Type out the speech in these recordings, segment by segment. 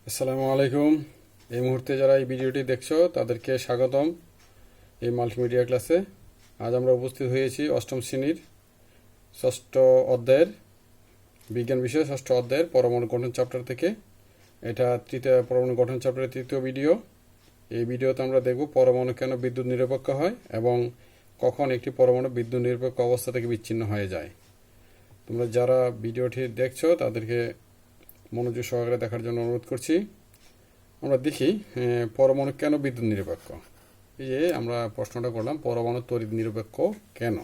আসসালামু আলাইকুম। এই মুহূর্তে যারা এই ভিডিওটি দেখছো তাদেরকে স্বাগতম এই মাল্টিমিডিয়া ক্লাসে। আজ আমরা উপস্থিত হয়েছি অষ্টম শ্রেণীর ষষ্ঠ অধ্যায়ের বিজ্ঞান বিষয়ে ষষ্ঠ অধ্যায়ের পরমাণু গঠন চ্যাপ্টার থেকে। এটা পরমাণু গঠন চ্যাপ্টারের তৃতীয় ভিডিও। এই ভিডিওতে আমরা দেখব পরমাণু কেন বিদ্যুৎ নিরপেক্ষ হয় এবং কখন একটি পরমাণু বিদ্যুৎ নিরপেক্ষ অবস্থা থেকে বিচ্ছিন্ন হয়ে যায়। তোমরা যারা ভিডিওটি দেখছো তাদেরকে মনোযোগ সহকারে দেখার জন্য অনুরোধ করছি। আমরা দেখি পরমাণু কেন বিদ্যুৎ নিরপেক্ষ। এই যে আমরা প্রশ্নটা করলাম, পরমাণু তড়িৎ নিরপেক্ষ কেন।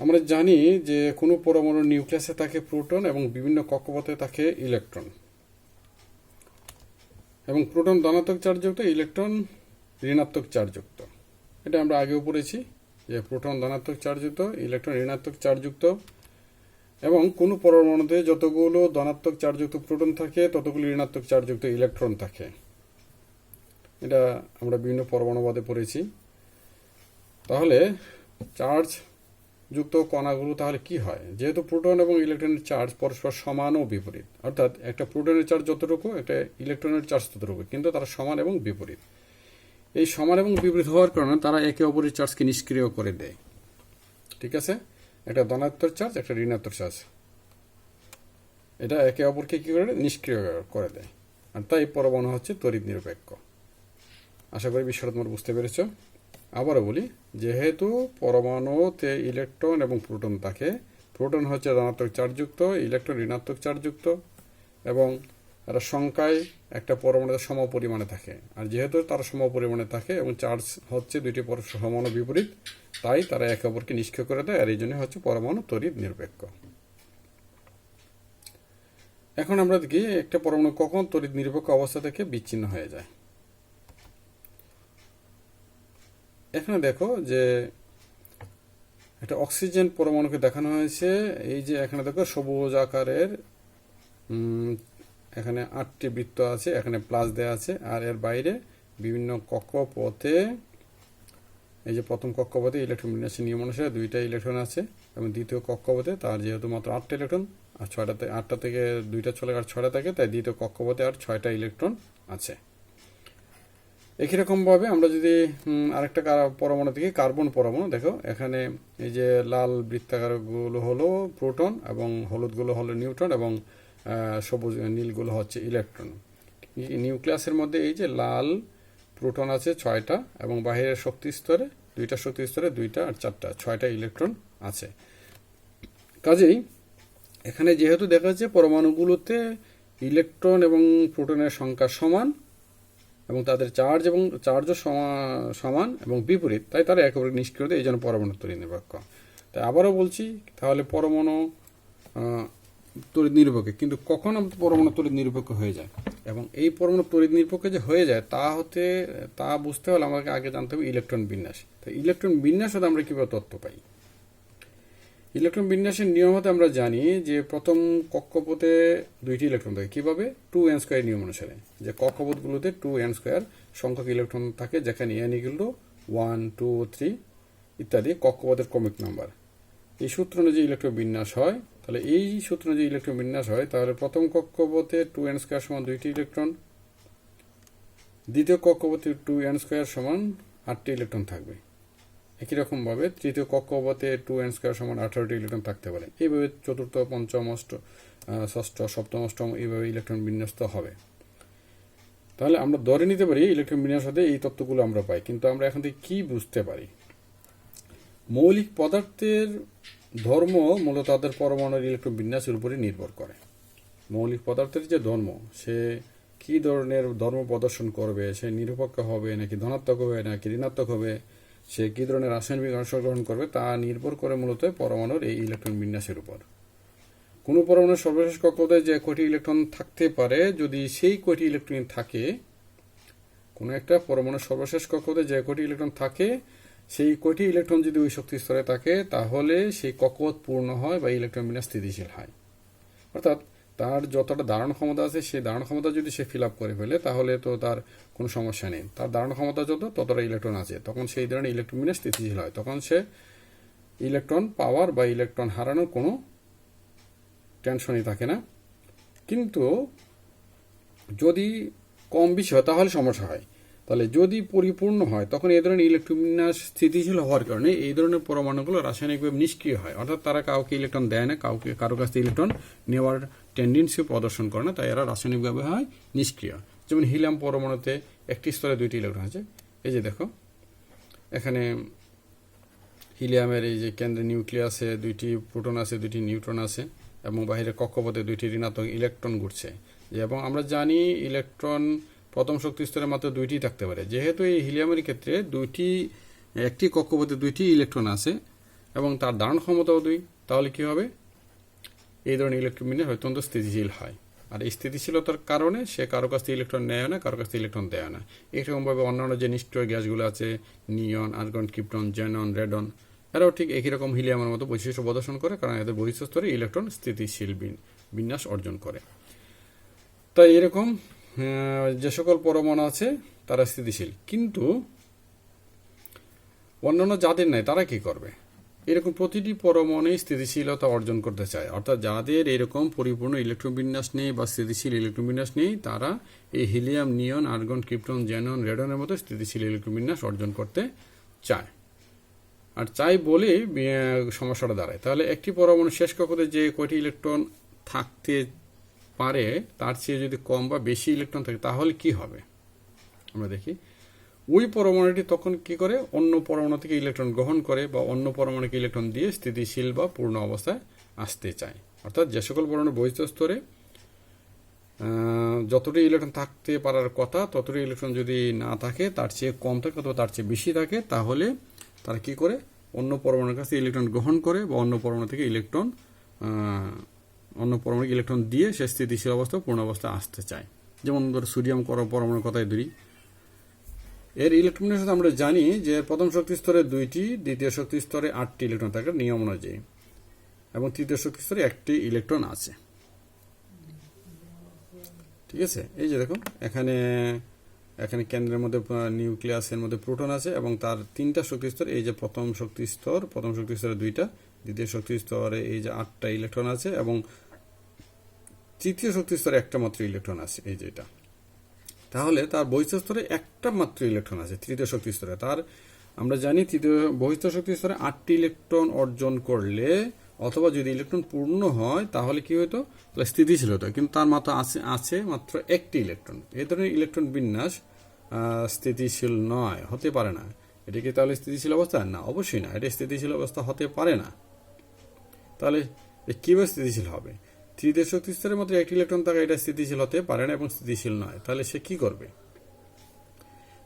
আমরা জানি যে কোনো পরমাণুর নিউক্লিয়াসে থাকে প্রোটন এবং বিভিন্ন কক্ষপথে থাকে ইলেকট্রন, এবং প্রোটন ধনাত্মক চার্জযুক্ত, ইলেকট্রন ঋণাত্মক চার্জযুক্ত। এটা আমরা আগেও পড়েছি যে প্রোটন ধনাত্মক চার্জযুক্ত, ইলেকট্রন ঋণাত্মক চার্জযুক্ত, এবং কোনো পরমাণুতে যতগুলো ধনাত্মক চার্জযুক্ত প্রোটন থাকে ততগুলো ঋণাত্মক চার্জযুক্ত ইলেকট্রন থাকে। এটা আমরা বিভিন্ন পরমাণুবাদে পড়েছি। তাহলে চার্জ যুক্ত কণাগুলো তাহলে কি হয়? যেহেতু প্রোটন এবং ইলেকট্রনের চার্জ পরস্পর সমান ও বিপরীত, অর্থাৎ একটা প্রোটনের চার্জ যতটুকু একটা ইলেকট্রনের চার্জ ততটুকু, কিন্তু তারা সমান এবং বিপরীত। এই সমান এবং বিপরীত হওয়ার কারণে তারা একে অপরের চার্জকে নিষ্ক্রিয় করে দেয়। ঠিক আছে, একটা ধনাত্মক চার্জ, একটা ঋণাত্মক চার্জ, এটা একে অপরকে কি করে নিষ্ক্রিয় করে দেয়। আর তাই পরমাণু হচ্ছে তড়িৎ নিরপেক্ষ। আশা করি বিষয়টা তোমরা বুঝতে পেরেছ। আবারও বলি, যেহেতু পরমাণুতে ইলেকট্রন এবং প্রোটন থাকে, প্রোটন হচ্ছে ধনাত্মক চার্জযুক্ত, ইলেকট্রন ঋণাত্মক চার্জযুক্ত, এবং এরা সংখ্যায় একটা পরমাণুতে সম পরিমাণে থাকে। আর যেহেতু তারা সম পরিমাণে থাকে এবং চার্জ হচ্ছে দুইটি পরস্পর সমান ও বিপরীত, তাই তারা একে অপরকে নিষ্ক্রিয় করে দেয়। আর এই জন্য হচ্ছে পরমাণু তড়িৎ নিরপেক্ষ। এখন আমরা দেখি একটা পরমাণু কখন তড়িৎ নিরপেক্ষ অবস্থা থেকে বিচ্ছিন্ন হয়ে যায়। এখানে দেখো যে একটা অক্সিজেন পরমাণুকে দেখানো হয়েছে। এই যে এখানে দেখো সবুজ আকারের এখানে 8টি বৃত্ত আছে, এখানে প্লাস দেওয়া আছে, আর এর বাইরে বিভিন্ন কক্ষপথে, এই যে প্রথম কক্ষপথে ইলেকট্রন বিন্যাসের নিয়ম অনুসারে 2টা ইলেকট্রন আছে, এবং দ্বিতীয় কক্ষপথে তার যেহেতু মাত্র 8টা ইলেকট্রন, আর 8টা থেকে 2টা চলে আর 6টা থাকে, তাই দ্বিতীয় কক্ষপথে আর 6টা ইলেকট্রন আছে। একই রকমভাবে আমরা যদি আরেকটা পরমাণু দেখি, কার্বন পরমাণু, দেখো এখানে এই যে লাল বৃত্তাকারগুলো হলো প্রোটন, এবং হলুদগুলো হলো নিউট্রন, এবং সবুজ নীলগুলো হচ্ছে ইলেকট্রন। নিউক্লিয়াসের মধ্যে এই যে লাল প্রোটন আছে 6টা, এবং বাহিরের শক্তি স্তরে 2টা শক্তি স্তরে 2টা আর 4টা 6টা ইলেকট্রন আছে। কাজেই এখানে যেহেতু দেখা যাচ্ছে পরমাণুগুলোতে ইলেকট্রন এবং প্রোটনের সংখ্যা সমান, এবং তাদের চার্জও সমান এবং বিপরীত, তাই তারা একেবারে নিষ্ক্রিয়, এই জন্য পরমাণু তড়িৎ নিরপেক্ষ। তাই আবারও বলছি, তাহলে পরমাণু তড়িৎ নিরপেক্ষ, কিন্তু কখন পরমাণু তড়িৎ নিরপেক্ষ হয়ে যায়, এবং এই পরমাণু তড়িৎ নিরপেক্ষ যে হয়ে যায় তা বুঝতে হলে আমাকে আগে জানতে হবে ইলেকট্রন বিন্যাস। তাই ইলেকট্রন বিন্যাস হতে আমরা কিভাবে তথ্য পাই? ইলেকট্রন বিন্যাসের নিয়ম হতে আমরা জানি যে প্রথম কক্ষপথে 2টি ইলেকট্রন থাকে। কিভাবে? 2n² নিয়ম অনুসারে, যে কক্ষপথগুলোতে 2n² সংখ্যক ইলেকট্রন থাকে, যেখানে n = 1, 2, 3 ইত্যাদি কক্ষপথের ক্রমিক নাম্বার। এই সূত্র অনুযায়ী ইলেকট্রন বিন্যাস হয়। তাহলে এই সূত্র অনুযায়ী ইলেকট্রন বিন্যাস হয়, তাহলে প্রথম কক্ষপথে 2n² সমান 2টি ইলেকট্রন, দ্বিতীয় কক্ষপথে 2n² সমান 8টি ইলেকট্রন থাকবে। একই রকমভাবে তৃতীয় কক্ষপথে 2n² সমান 18টি ইলেকট্রন থাকতে পারে। এইভাবে চতুর্থ, পঞ্চম, ষষ্ঠ, সপ্তম, অষ্টম এইভাবে ইলেকট্রন বিন্যস্ত হবে। তাহলে আমরা ধরে নিতে পারি ইলেকট্রন বিন্যাস হতে এই তত্ত্বগুলো আমরা পাই। কিন্তু আমরা এখান থেকে কি বুঝতে পারি? মৌলিক পদার্থের ধর্ম মূলত তাদের পরমাণুর ইলেকট্রন বিন্যাসের উপরে নির্ভর করে। মৌলিক পদার্থের যে ধর্ম, সে কি ধরনের ধর্ম প্রদর্শন করবে, সে নিরপেক্ষ হবে নাকি ধনাত্মক হবে নাকি ঋণাত্মক হবে, সে কি ধরনের রাসায়নিক অংশগ্রহণ করবে, তা নির্ভর করে মূলত পরমাণুর এই ইলেকট্রন বিন্যাসের উপর। কোনো পরমাণুর সর্বশেষ কক্ষপথে যে কয়টি ইলেকট্রন থাকতে পারে, যদি সেই কয়টি ইলেকট্রন থাকে, কোনো একটা পরমাণুর সর্বশেষ কক্ষপথে যে কয়টি ইলেকট্রন থাকে, সেই কয়টি ইলেকট্রন যদি ওই শক্তি স্তরে থাকে, তাহলে সেই কক্ষপথ পূর্ণ হয় বা ইলেকট্রন বিন্যাস স্থিতিশীল হয়। অর্থাৎ তার যতটা ধারণ ক্ষমতা আছে, সেই ধারণ ক্ষমতা যদি সে ফিল আপ করে ফেলে, তাহলে তো তার কোনো সমস্যা নেই। তার ধারণ ক্ষমতা ততটা ইলেকট্রন আছে, তখন সেই ধরনের ইলেকট্রন বিন্যাস স্থিতিশীল হয়। তখন সে ইলেকট্রন পাওয়ার বা ইলেকট্রন হারানোর কোনো টেনশনই থাকে না। কিন্তু যদি কম বেশি হয় তাহলে সমস্যা হয়। তাহলে যদি পরিপূর্ণ হয় তখন এই ধরনের ইলেকট্রন বিন্যাস স্থিতিশীল হওয়ার কারণে এই ধরনের পরমাণুগুলো রাসায়নিকভাবে নিষ্ক্রিয় হয়, অর্থাৎ তারা কাউকে ইলেকট্রন দেয় না, কারো কাছ থেকে ইলেকট্রন নেওয়ার টেন্ডেন্সি প্রদর্শন করে না, তাই এরা রাসায়নিকভাবে হয় নিষ্ক্রিয়। যেমন হিলিয়াম পরমাণুতে একটি স্তরে 2টি ইলেকট্রন আছে। এই যে দেখো এখানে হিলিয়ামের এই যে কেন্দ্রে নিউক্লিয়াসে 2টি প্রোটন আছে, 2টি নিউট্রন আছে এবং বাইরে কক্ষপথে 2টি ঋণাত্মক ইলেকট্রন ঘুরছে। এবং আমরা জানি ইলেকট্রন প্রথম শক্তি স্তরে মাত্র 2টি থাকতে পারে। যেহেতু এই হিলিয়ামের ক্ষেত্রে একটি কক্ষপথে 2টি ইলেকট্রন আছে এবং তার ধারণ ক্ষমতাও 2, তাহলে কি হবে, এই ধরনের ইলেকট্রন বিন্যাস অত্যন্ত স্থিতিশীল হয়। আর এই স্থিতিশীলতার কারণে সে কারো কাছ থেকে ইলেকট্রন নেয় না, কারো কাছ থেকে ইলেকট্রন দেয় না। এরকমভাবে অন্যান্য যে নিষ্ক্রিয় গ্যাসগুলো আছে, নিয়ন, আর্গন, ক্রিপ্টন, জেনন, রেডন, এরাও ঠিক একই রকম হিলিয়ামের মতো বৈশিষ্ট্য প্রদর্শন করে, কারণ এদের বহিঃস্থ স্তরে ইলেকট্রন স্থিতিশীল বিন্যাস অর্জন করে। তাই এরকম যে সকল পরমাণু আছে তারা স্থিতিশীল, কিন্তু অন্যান্য যাদের নাই তারা কি করবে, এরকম প্রতিটি পরমাণু স্থিতিশীলতা অর্জন করতে চায়। অর্থাৎ যাদের এরকম পরিপূর্ণ ইলেকট্রন বিন্যাস নেই বা স্থিতিশীল ইলেকট্রন বিন্যাস নেই, তারা এই হিলিয়াম, নিয়ন, আর্গন, ক্রিপ্টন, জেনন, রেডনের মতো স্থিতিশীল ইলেকট্রন বিন্যাস অর্জন করতে চায়। আর চাই বলেই সমস্যাটা দাঁড়ায়। তাহলে একটি পরমাণু শেষ কক্ষতে যে কয়টি ইলেকট্রন থাকতে পারে তার চেয়ে যদি কম বা বেশি ইলেকট্রন থাকে তাহলে কি হবে আমরা দেখি। ওই পরমাণুটি তখন কি করে, অন্য পরমাণু থেকে ইলেকট্রন গ্রহণ করে বা অন্য পরমাণুকে ইলেকট্রন দিয়ে স্থিতিশীল বা পূর্ণ অবস্থায় আসতে চায়। অর্থাৎ যে সকল পরমাণু বহিঃস্থ স্তরে যতটি ইলেকট্রন থাকতে পারার কথা ততটি ইলেকট্রন যদি না থাকে, তার চেয়ে কম থাকে অথবা তার চেয়ে বেশি থাকে, তাহলে তারা কি করে, অন্য পরমাণুর কাছে ইলেকট্রন গ্রহণ করে বা অন্য পরমাণু থেকে অন্য পরমাণুকে ইলেকট্রন দিয়ে সে স্থিতিশীল অবস্থা পূর্ণ অবস্থায় আসতে চায়। যেমন ধরো সোডিয়াম পরমাণুর কথাই ধরি, এর ইলেকট্রনের সাথে আমরা জানি যে প্রথম শক্তি স্তরে 2টি, দ্বিতীয় শক্তি স্তরে 8টি ইলেকট্রন থাকে নিয়ম অনুযায়ী, এবং তৃতীয় শক্তি স্তরে 1টি ইলেকট্রন আছে। ঠিক আছে, এই যে দেখো এখানে কেন্দ্রের মধ্যে নিউক্লিয়াসের মধ্যে প্রোটন আছে এবং তার 3টা শক্তি স্তর। এই যে প্রথম শক্তি স্তরে 2টা, দ্বিতীয় শক্তি স্তরে এই যে 8টা ইলেকট্রন আছে এবং তৃতীয় শক্তি স্তরে 1টা মাত্র ইলেকট্রন আছে, এই যেটা। তাহলে তার বহিঃস্থ স্তরে 1টা মাত্র ইলেকট্রন আছে তৃতীয় শক্তি স্তরে। তার আমরা জানি তৃতীয় বহিঃস্থ শক্তি স্তরে 8টি ইলেকট্রন অর্জন করলে অথবা যদি ইলেকট্রন পূর্ণ হয় তাহলে কি হতো, স্থিতিশীল হতো, কিন্তু তার মাত্র আছে মাত্র 1টি ইলেকট্রন। এই ধরনের ইলেকট্রন বিন্যাস স্থিতিশীল নয়, হতে পারে না। এটা কি তাহলে স্থিতিশীল অবস্থা? না, অবশ্যই না, এটা স্থিতিশীল অবস্থা হতে পারে না। তাহলে কিভাবে স্থিতিশীল হবে? তৃতীয় শক্তি স্তরের মধ্যে 1টি ইলেকট্রন থাকা এটা স্থিতিশীল হতে পারে না এবং স্থিতিশীল নয়। তাহলে সে কি করবে?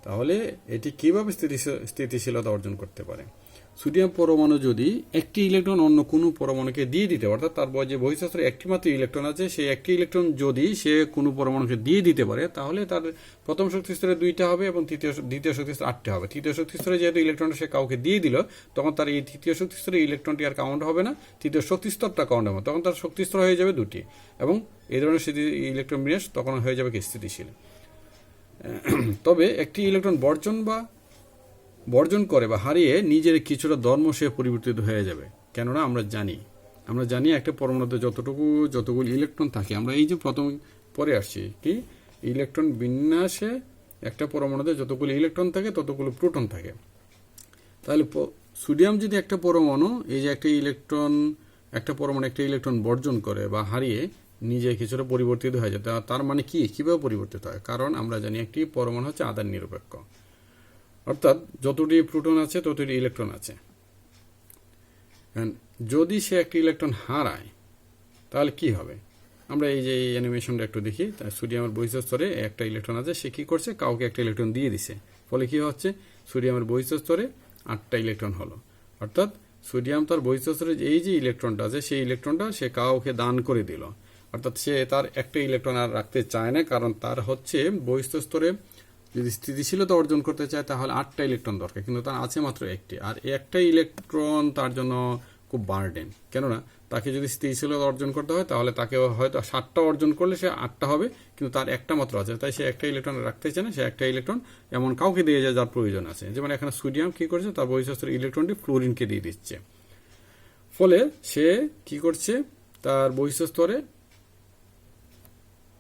তাহলে এটি কিভাবে স্থিতিশীলতা অর্জন করতে পারে? সোডিয়াম পরমাণু যদি একটি ইলেকট্রন অন্য কোনো পরমাণুকে দিয়ে দিতে, অর্থাৎ তার যে বহিঃস্থ স্তরে 1টি মাত্র ইলেকট্রন আছে, সেই 1টি ইলেকট্রন যদি সে কোনো পরমাণুকে দিয়ে দিতে পারে, তাহলে তার প্রথম শক্তি স্তরে 2টা হবে এবং দ্বিতীয় শক্তি স্তরে 8টা হবে। তৃতীয় শক্তি স্তরে যেহেতু ইলেকট্রনটা সে কাউকে দিয়ে দিল, তখন তার এই তৃতীয় শক্তি স্তরে ইলেকট্রনটি আর কাউন্ট হবে না, তৃতীয় শক্তি স্তরটা কাউন্ট হবে, তখন তার শক্তি স্তর হয়ে যাবে 2টি এবং এই ধরনের ইলেকট্রন বিন্যাস তখন হয়ে যাবে কি স্থিতিশীল। তবে একটি ইলেকট্রন বর্জন করে বা হারিয়ে নিজের কিছুটা ধর্ম সে পরিবর্তিত হয়ে যাবে। কেননা আমরা জানি একটা পরমাণুতে যতগুলো ইলেকট্রন থাকে, আমরা এই যে প্রথম পরে আসছি কি, ইলেকট্রন বিন্যাসে একটা পরমাণুতে যতগুলো ইলেকট্রন থাকে ততগুলো প্রোটন থাকে। তাহলে সোডিয়াম যদি একটা পরমাণু এই যে একটা পরমাণু একটা ইলেকট্রন বর্জন করে বা হারিয়ে নিজে কিছুটা পরিবর্তিত হয়ে যায়, তার মানে কিভাবে পরিবর্তিত হয়? কারণ আমরা জানি একটি পরমাণু হচ্ছে আধান নিরপেক্ষ, অর্থাৎ যতটি প্রোটন আছে ততটি ইলেকট্রন আছে। যদি সে একটি ইলেকট্রন হারায় তাহলে কি হবে? আমরা এই যে অ্যানিমেশনটা একটু দেখি। সোডিয়ামের বহিঃস্থ স্তরে একটা ইলেকট্রন আছে, সে কি করছে, কাউকে একটা ইলেকট্রন দিয়ে দিছে, ফলে কি হচ্ছে, সোডিয়ামের বহিঃস্থ স্তরে 8টা ইলেকট্রন হলো। অর্থাৎ সোডিয়াম তার বহিঃস্থ স্তরে এই যে ইলেকট্রনটা আছে সেই ইলেকট্রনটা সে কাউকে দান করে দিল। অর্থাৎ সে তার একটা ইলেকট্রন আর রাখতে চায় না, কারণ তার হচ্ছে বহিঃস্থ স্তরে যদি স্থিতিশীলতা অর্জন করতে চায় তাহলে 8টা ইলেকট্রন দরকার, কিন্তু তার আছে মাত্র 1টি। আর একটা ইলেকট্রন তার জন্য খুব বার্ডেন, কেননা তাকে যদি স্থিতিশীলতা অর্জন করতে হয় তাহলে তাকে হয়তো 7টা অর্জন করলে সে 8টা হবে, কিন্তু তার একটা মাত্র আছে, তাই সে একটা ইলেকট্রন রাখতে চায় না। সে একটা ইলেকট্রন এমন কাউকে দিয়ে যায় যার প্রয়োজন আছে। যেমন এখানে সোডিয়াম কি করছে, তার বহিঃস্থ স্তরের ইলেকট্রনটি ফ্লোরিনকে দিয়ে দিচ্ছে, ফলে সে কি করছে, তার বহিঃস্থ স্তরে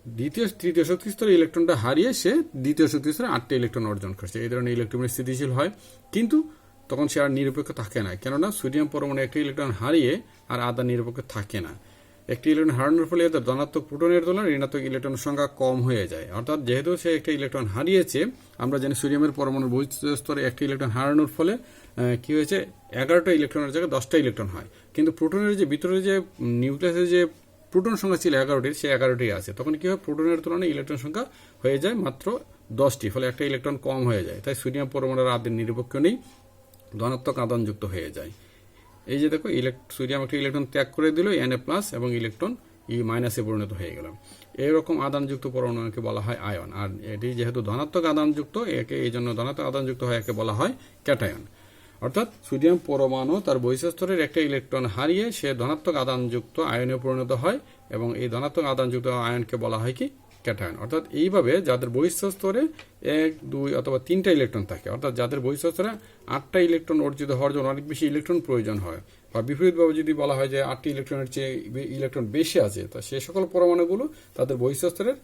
তৃতীয় শক্তি স্তরে ইলেকট্রনটা হারিয়ে সে দ্বিতীয় শক্তি স্তরে 8টা ইলেকট্রন অর্জন করছে। এই ধরনের ইলেকট্রন স্থিতিশীল হয়, কিন্তু তখন সে আর নিরপেক্ষ থাকে না, কেননা সোডিয়াম পরমাণু একটা ইলেকট্রন হারিয়ে আর আধান নিরপেক্ষ থাকে না। একটি ইলেকট্রন হারানোর ফলে এদের ধনাত্মক প্রোটনের তুলনায় ঋণাত্মক ইলেকট্রনের সংখ্যা কম হয়ে যায়। অর্থাৎ যেহেতু সে একটা ইলেকট্রন হারিয়েছে, আমরা জানি সোডিয়ামের পরমাণুর বহিঃস্থ স্তরে একটি ইলেকট্রন হারানোর ফলে কি হয়েছে, 11টা ইলেকট্রনের জায়গায় 10টা ইলেকট্রন হয়। কিন্তু প্রোটনের যে ভিতরে যে নিউক্লিয়াসের যে প্রোটন সংখ্যা ছিল 11টির, সে 11টি আছে। তখন কি হয়, প্রোটনের তুলনায় ইলেকট্রন সংখ্যা হয়ে যায় মাত্র 10টি, ফলে একটা ইলেকট্রন কম হয়ে যায়। তাই সোডিয়াম পরমাণুর আধান নিরপেক্ষ নেই, ধনাত্মক আধানযুক্ত হয়ে যায়। এই যে দেখো, সোডিয়াম একটা ইলেকট্রন ত্যাগ করে দিল Na+ এবং ইলেকট্রন E- পরিণত হয়ে গেল। এইরকম আধানযুক্ত পরমাণুকে বলা হয় আয়ন। আর এটি যেহেতু ধনাত্মক আধানযুক্ত, এই জন্য ধনাত্মক আধানযুক্ত হয় একে বলা হয় ক্যাটায়ন। অর্থাৎ সোডিয়াম পরমাণু তার বহিঃস্তরের একটা ইলেকট্রন হারিয়ে সে ধনাত্মক আধানযুক্ত আয়নে পরিণত হয়, এবং এই ধনাত্মক আধানযুক্ত আয়নকে বলা হয় কি, ক্যাটায়ন। অর্থাৎ এইভাবে যাদের বহিঃস্তরে 1, 2 অথবা 3টা ইলেকট্রন থাকে, অর্থাৎ যাদের বহিঃস্তরে 8টা ইলেকট্রন অর্জিত হওয়ার জন্য অনেক বেশি ইলেকট্রন প্রয়োজন হয়, বা বিপরীতভাবে যদি বলা হয় যে 8টি ইলেকট্রনের চেয়ে ইলেকট্রন বেশি আছে, তা সে সকল পরমাণুগুলো তাদের বহিঃস্তরের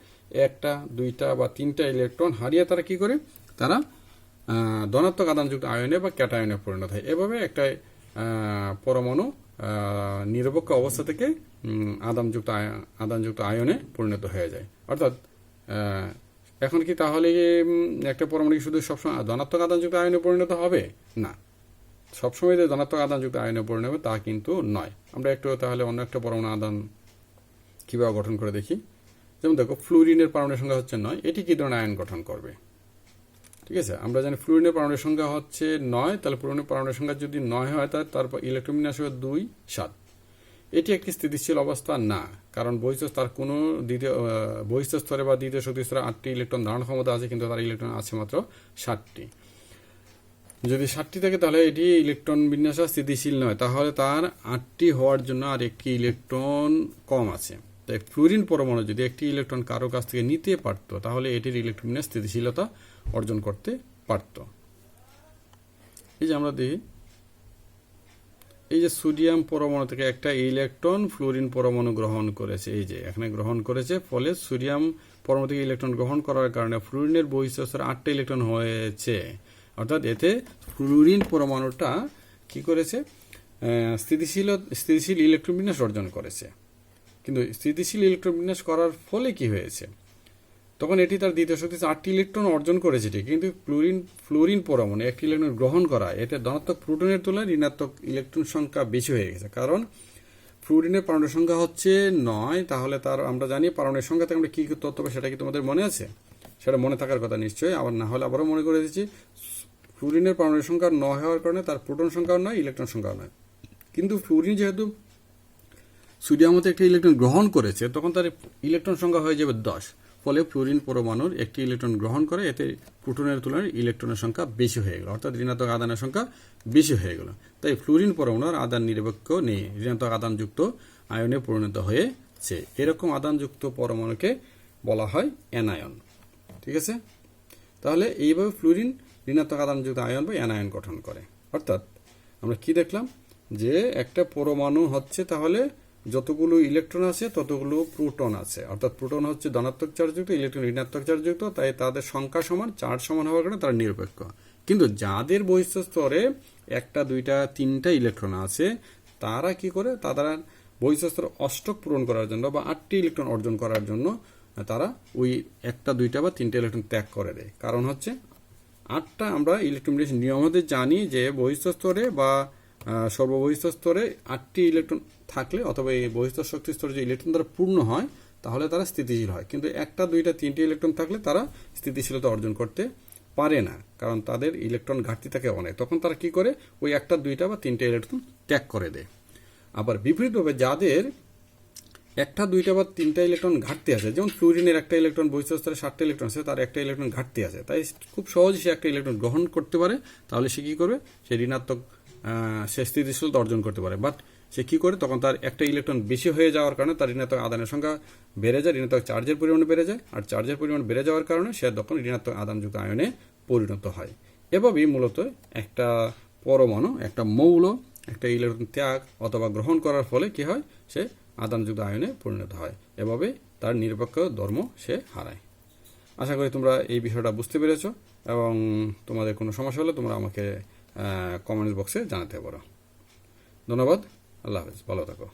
1টা, 2টা বা 3টা ইলেকট্রন হারিয়ে তারা কি করে, তারা ধনাত্মক আধানযুক্ত আয়নে বা ক্যাটায়নে পরিণত হয়। এভাবে একটা পরমাণু নিরপেক্ষ অবস্থা থেকে আধানযুক্ত আয়নে পরিণত হয়ে যায়। অর্থাৎ এখন কি তাহলে একটা পরমাণু শুধু সবসময় ধনাত্মক আধানযুক্ত আয়নে পরিণত হবে? না, সবসময় যে ধনাত্মক আধানযুক্ত আয়নে পরিণত হবে তা কিন্তু নয়। আমরা একটু তাহলে অন্য একটা পরমাণু আধান কিভাবে গঠন করে দেখি। যেমন দেখো, ফ্লুরিনের পারমাণবিক সংখ্যা হচ্ছে 9, এটি কি ধরনের আয়ন গঠন করবে? ঠিক আছে, আমরা জানি ফ্লুরিনের পারমাণবিক সংখ্যা হচ্ছে 9, তাহলে ফ্লুরিনের পারমাণবিক সংখ্যা যদি 9 হয়, তারপর ইলেকট্রন বিন্যাস হবে 2, 7। এটি একটি স্থিতিশীল অবস্থা না, কারণ তার কোনো বহিঃস্থ স্তরে বা দ্বিতীয় শক্তি স্তরে 8টি ইলেকট্রন ধারণ ক্ষমতা আছে, কিন্তু তার ইলেকট্রন আছে মাত্র 7টি। যদি 7টি থাকে তাহলে এটি ইলেকট্রন বিন্যাস স্থিতিশীল নয়, তাহলে তার 8টি হওয়ার জন্য আর একটি ইলেকট্রন কম আছে। তাই ফ্লুরিন পরমাণু যদি একটি ইলেকট্রন কারো কাছ থেকে নিতে পারত, তাহলে এটির ইলেকট্রন বিন্যাস স্থিতিশীলতা অর্জন করতে পারত। এই যে আমরা দেখি, এই যে সোডিয়াম পরমাণু থেকে একটা ইলেকট্রন ফ্লুরিন পরমাণু গ্রহণ করেছে, এই যে এখানে গ্রহণ করেছে, ফলে সোডিয়াম পরমাণু থেকে ইলেকট্রন গ্রহণ করার কারণে ফ্লুরিনের বহিঃস্থ স্তরে 8টা ইলেকট্রন হয়েছে। অর্থাৎ এতে ফ্লুরিন পরমাণুটা কি করেছে, স্থিতিশীল ইলেকট্রন বিন্যাস অর্জন করেছে। কিন্তু স্থিতিশীল ইলেকট্রন বিন্যাস করার ফলে কি হয়েছে, তখন এটি তার দ্বিতীয় শক্তি 8টি ইলেকট্রন অর্জন করেছে ঠিক, কিন্তু ফ্লুরিন পরমাণু একটি ইলেকট্রন গ্রহণ করা, এতে ধনাত্মক প্রোটনের তুলনায় ঋণাত্মক ইলেকট্রন সংখ্যা বেশি হয়ে গেছে। কারণ ফ্লুরিনের পারমাণবিক সংখ্যা হচ্ছে 9, তাহলে তার আমরা জানি পারমাণবিক সংখ্যা থেকে আমরা কি তথ্য পাই, সেটা কি তোমাদের মনে আছে? সেটা মনে থাকার কথা নিশ্চয়ই, আবার না হলে আবারও মনে করে দিচ্ছি। ফ্লুরিনের পারমাণবিক সংখ্যা 9 হওয়ার কারণে তার প্রোটন সংখ্যাও নয়, ইলেকট্রন সংখ্যাও নয়। কিন্তু ফ্লুরিন যেহেতু সোডিয়াম মতো একটি ইলেকট্রন গ্রহণ করেছে, তখন তার ইলেকট্রন সংখ্যা হয়ে যাবে 10। ফলে ফ্লুরিন পরমাণুর একটি ইলেকট্রন গ্রহণ করে, এতে প্রোটনের তুলনায় ইলেকট্রনের সংখ্যা বেশি হয়ে গেল, অর্থাৎ ঋণাত্মক আধানের সংখ্যা বেশি হয়ে গেল। তাই ফ্লুরিন পরমাণুর আধান নিরপেক্ষ নেই, ঋণাত্মক আধানযুক্ত আয়নে পরিণত হয়েছে। এরকম আধানযুক্ত পরমাণুকে বলা হয় অ্যানায়ন। ঠিক আছে, তাহলে এইভাবে ফ্লুরিন ঋণাত্মক আধানযুক্ত আয়ন বা অ্যানায়ন গঠন করে। অর্থাৎ আমরা কি দেখলাম, যে একটা পরমাণু হচ্ছে তাহলে যতগুলো ইলেকট্রন আছে ততগুলো প্রোটন আছে, অর্থাৎ প্রোটন হচ্ছে ধনাত্মক চার্জযুক্ত, ইলেকট্রন ঋণাত্মক চার্জযুক্ত, তাই তাদের সংখ্যা সমান, চার্জ সমান হওয়ার কারণে তারা নিরপেক্ষ। কিন্তু যাদের বহিঃস্থ স্তরে 1টা, 2টা, 3টা ইলেকট্রন আছে, তারা কি করে, তারা বহিঃস্থ স্তরে অষ্টক পূরণ করার জন্য বা 8টি ইলেকট্রন অর্জন করার জন্য তারা ওই 1টা, 2টা বা 3টা ইলেকট্রন ত্যাগ করে দেয়। কারণ হচ্ছে 8টা, আমরা ইলেকট্রন বিন্যাস নিয়ম মধ্যে জানি যে বহিঃস্থ স্তরে বা সর্ববহিঃস্থ স্তরে 8টি ইলেকট্রন থাকলে, অথবা এই বহিঃস্থ শক্তি স্তরে যে ইলেকট্রন দ্বারা পূর্ণ হয়, তাহলে তারা স্থিতিশীল হয়। কিন্তু 1টা, 2টা, 3টি ইলেকট্রন থাকলে তারা স্থিতিশীলতা অর্জন করতে পারে না, কারণ তাদের ইলেকট্রন ঘাটতি থাকে অনেক। তখন তারা কি করে, ওই 1টা, 2টা বা 3টা ইলেকট্রন ত্যাগ করে দেয়। আবার বিপরীতভাবে যাদের 1টা, 2টা বা 3টা ইলেকট্রন ঘাটতি আছে, যেমন ফ্লুরিনের একটা ইলেকট্রন বহিঃস্থ স্তরে 7টা ইলেকট্রন আছে, তার একটা ইলেকট্রন ঘাটতি আছে, তাই খুব সহজে সে একটা ইলেকট্রন গ্রহণ করতে পারে, তাহলে সে কি করবে, সে ঋণাত্মক সে স্থিতিশীলতা অর্জন করতে পারে। বাট সে কি করে, তখন তার একটা ইলেকট্রন বেশি হয়ে যাওয়ার কারণে তার ঋণাত্মক আধানের সংখ্যা বেড়ে যায়, ঋণাত্মক চার্জের পরিমাণ বেড়ে যায়, আর চার্জের পরিমাণ বেড়ে যাওয়ার কারণে সে তখন ঋণাত্মক আধানযুক্ত আয়নে পরিণত হয়। এভাবেই মূলত একটা পরমাণু, একটা মৌল একটা ইলেকট্রন ত্যাগ অথবা গ্রহণ করার ফলে কি হয়, সে আধানযুক্ত আয়নে পরিণত হয়। এভাবে তার নিরপেক্ষ ধর্ম সে হারায়। আশা করি তোমরা এই বিষয়টা বুঝতে পেরেছো, এবং তোমাদের কোনো সমস্যা হলে তোমরা আমাকে কমেন্টস বক্সে জানাতে পারো। ধন্যবাদ। আল্লাহ হাফেজ, ভালো থাকো।